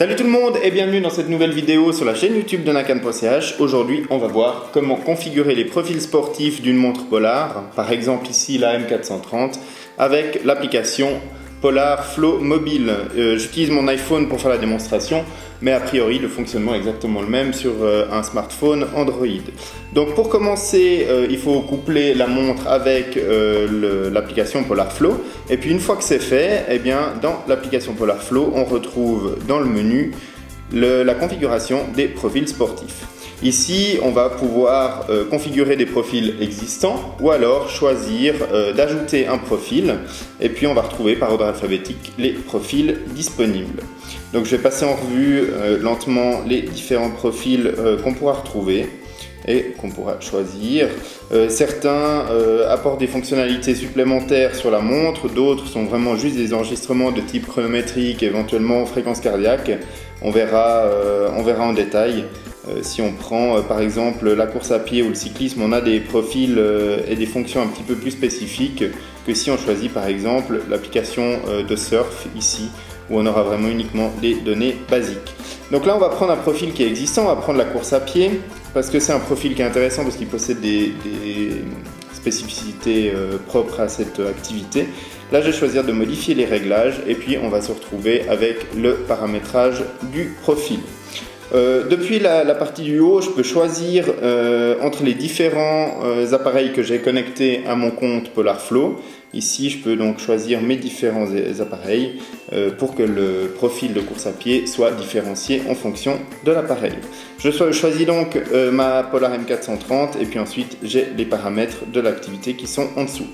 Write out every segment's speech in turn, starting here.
Salut tout le monde et bienvenue dans cette nouvelle vidéo sur la chaîne YouTube de Nakan.ch. Aujourd'hui, on va voir comment configurer les profils sportifs d'une montre Polar, par exemple ici la M430, avec l'application Polar Flow Mobile. J'utilise mon iPhone pour faire la démonstration, mais a priori le fonctionnement est exactement le même sur un smartphone Android. Donc pour commencer, il faut coupler la montre avec l'application Polar Flow. Et puis une fois que c'est fait, eh bien, dans l'application Polar Flow, on retrouve dans le menu la configuration des profils sportifs. Ici, on va pouvoir configurer des profils existants ou alors choisir d'ajouter un profil et puis on va retrouver par ordre alphabétique les profils disponibles. Donc je vais passer en revue lentement les différents profils qu'on pourra retrouver et qu'on pourra choisir. Certains apportent des fonctionnalités supplémentaires sur la montre, d'autres sont vraiment juste des enregistrements de type chronométrique, éventuellement fréquence cardiaque. On verra en détail. Si on prend par exemple la course à pied ou le cyclisme, on a des profils et des fonctions un petit peu plus spécifiques que si on choisit par exemple l'application de surf ici, où on aura vraiment uniquement des données basiques. Donc là on va prendre un profil qui est existant, on va prendre la course à pied, parce que c'est un profil qui est intéressant parce qu'il possède des spécificités propres à cette activité. Là je vais choisir de modifier les réglages et puis on va se retrouver avec le paramétrage du profil. Depuis la partie du haut, je peux choisir entre les différents appareils que j'ai connectés à mon compte Polar Flow. Ici, je peux donc choisir mes différents appareils pour que le profil de course à pied soit différencié en fonction de l'appareil. Je choisis donc ma Polar M430 et puis ensuite j'ai les paramètres de l'activité qui sont en dessous.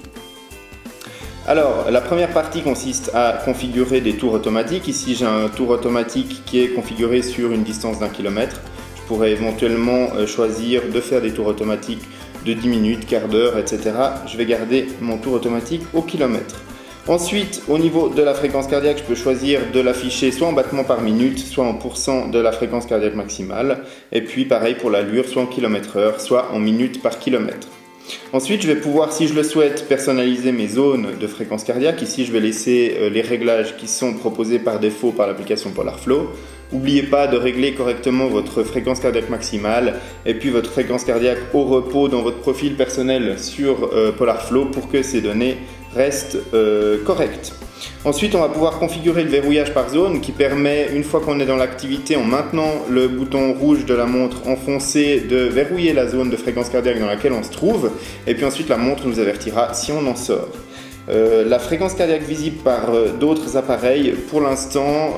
Alors, la première partie consiste à configurer des tours automatiques. Ici, j'ai un tour automatique qui est configuré sur une distance d'1 km. Je pourrais éventuellement choisir de faire des tours automatiques de 10 minutes, quart d'heure, etc. Je vais garder mon tour automatique au kilomètre. Ensuite, au niveau de la fréquence cardiaque, je peux choisir de l'afficher soit en battements par minute, soit en pourcent de la fréquence cardiaque maximale. Et puis, pareil pour l'allure, soit en km/h, soit en minutes par kilomètre. Ensuite, je vais pouvoir, si je le souhaite, personnaliser mes zones de fréquence cardiaque. Ici, je vais laisser les réglages qui sont proposés par défaut par l'application Polar Flow. N'oubliez pas de régler correctement votre fréquence cardiaque maximale et puis votre fréquence cardiaque au repos dans votre profil personnel sur Polar Flow pour que ces données restent correctes. Ensuite, on va pouvoir configurer le verrouillage par zone qui permet, une fois qu'on est dans l'activité, en maintenant le bouton rouge de la montre enfoncé, de verrouiller la zone de fréquence cardiaque dans laquelle on se trouve. Et puis ensuite, la montre nous avertira si on en sort. La fréquence cardiaque visible par d'autres appareils, pour l'instant,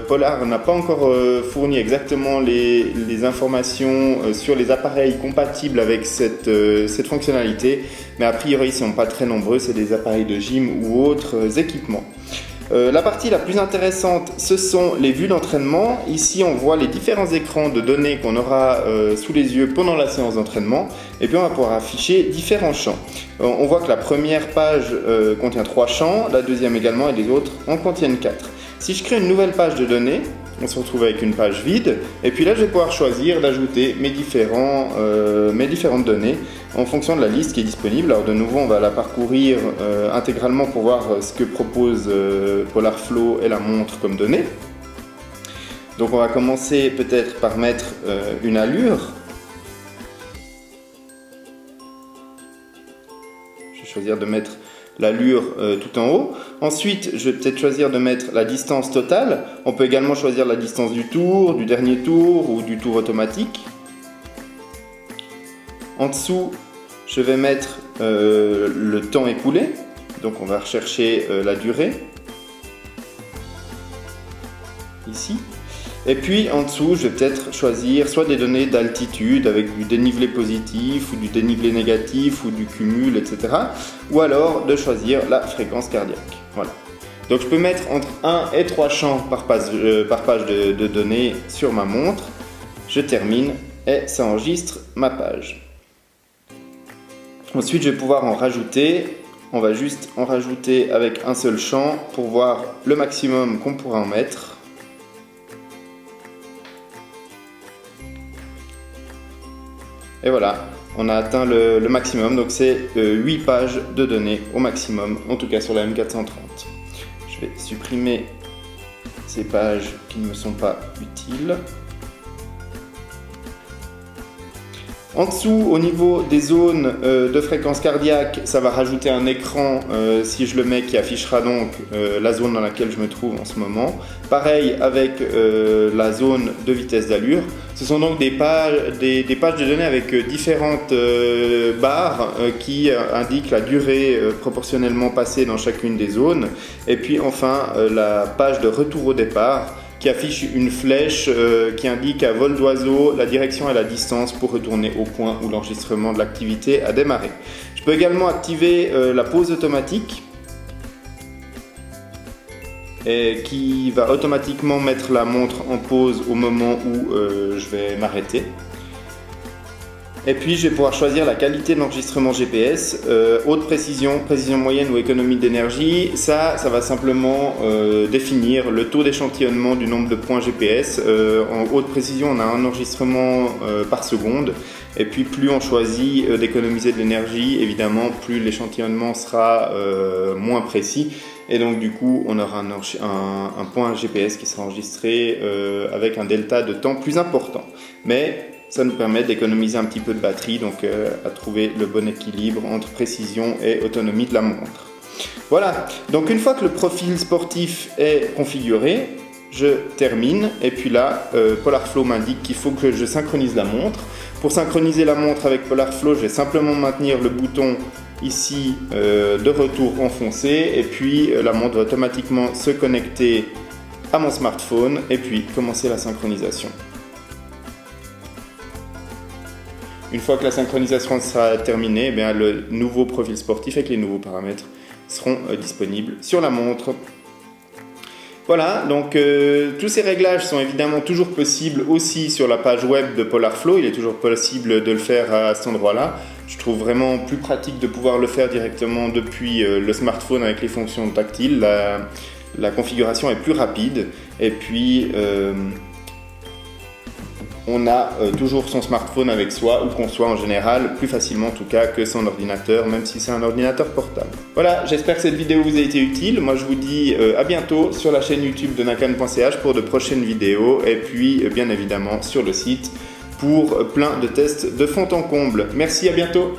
Polar n'a pas encore fourni exactement les informations sur les appareils compatibles avec cette fonctionnalité, mais a priori ils ne sont pas très nombreux, c'est des appareils de gym ou autres équipements. La partie la plus intéressante, ce sont les vues d'entraînement. Ici, on voit les différents écrans de données qu'on aura sous les yeux pendant la séance d'entraînement. Et puis, on va pouvoir afficher différents champs. On voit que la première page contient 3 champs, la deuxième également, et les autres en contiennent 4. Si je crée une nouvelle page de données, on se retrouve avec une page vide. Et puis là, je vais pouvoir choisir d'ajouter mes différentes données en fonction de la liste qui est disponible. Alors de nouveau, on va la parcourir intégralement pour voir ce que propose Polar Flow et la montre comme données. Donc on va commencer peut-être par mettre une allure. Je vais choisir de mettre l'allure tout en haut. Ensuite, je vais peut-être choisir de mettre la distance totale. On peut également choisir la distance du tour, du dernier tour ou du tour automatique. En dessous, je vais mettre le temps écoulé. Donc on va rechercher la durée. Ici. Et puis en dessous, je vais peut-être choisir soit des données d'altitude avec du dénivelé positif ou du dénivelé négatif ou du cumul, etc. Ou alors de choisir la fréquence cardiaque. Voilà. Donc je peux mettre entre 1 et 3 champs par page de données sur ma montre. Je termine et ça enregistre ma page. Ensuite, je vais pouvoir en rajouter. On va juste en rajouter avec un seul champ pour voir le maximum qu'on pourra en mettre. Et voilà, on a atteint le maximum, donc c'est 8 pages de données au maximum, en tout cas sur la M430. Je vais supprimer ces pages qui ne me sont pas utiles. En dessous, au niveau des zones de fréquence cardiaque, ça va rajouter un écran, si je le mets, qui affichera donc la zone dans laquelle je me trouve en ce moment. Pareil avec la zone de vitesse d'allure. Ce sont donc des pages de données avec différentes barres qui indiquent la durée proportionnellement passée dans chacune des zones. Et puis enfin, la page de retour au départ, qui affiche une flèche qui indique à vol d'oiseau la direction et la distance pour retourner au point où l'enregistrement de l'activité a démarré. Je peux également activer la pause automatique et qui va automatiquement mettre la montre en pause au moment où je vais m'arrêter. Et puis je vais pouvoir choisir la qualité de l'enregistrement GPS, haute précision, précision moyenne ou économie d'énergie. Ça va simplement définir le taux d'échantillonnement du nombre de points GPS. En haute précision, on a un enregistrement par seconde. Et puis plus on choisit d'économiser de l'énergie, évidemment, plus l'échantillonnement sera moins précis. Et donc du coup, on aura un point GPS qui sera enregistré avec un delta de temps plus important. Mais ça nous permet d'économiser un petit peu de batterie, donc à trouver le bon équilibre entre précision et autonomie de la montre. Voilà, donc une fois que le profil sportif est configuré, je termine et puis là, PolarFlow m'indique qu'il faut que je synchronise la montre. Pour synchroniser la montre avec PolarFlow, je vais simplement maintenir le bouton ici de retour enfoncé et puis la montre va automatiquement se connecter à mon smartphone et puis commencer la synchronisation. Une fois que la synchronisation sera terminée, eh bien, le nouveau profil sportif avec les nouveaux paramètres seront disponibles sur la montre. Voilà, donc tous ces réglages sont évidemment toujours possibles aussi sur la page web de PolarFlow. Il est toujours possible de le faire à cet endroit-là. Je trouve vraiment plus pratique de pouvoir le faire directement depuis le smartphone avec les fonctions tactiles. La configuration est plus rapide et puis on a toujours son smartphone avec soi, ou qu'on soit en général, plus facilement en tout cas que son ordinateur, même si c'est un ordinateur portable. Voilà, j'espère que cette vidéo vous a été utile. Moi je vous dis à bientôt sur la chaîne YouTube de nakan.ch pour de prochaines vidéos, et puis bien évidemment sur le site pour plein de tests de fond en comble. Merci, à bientôt.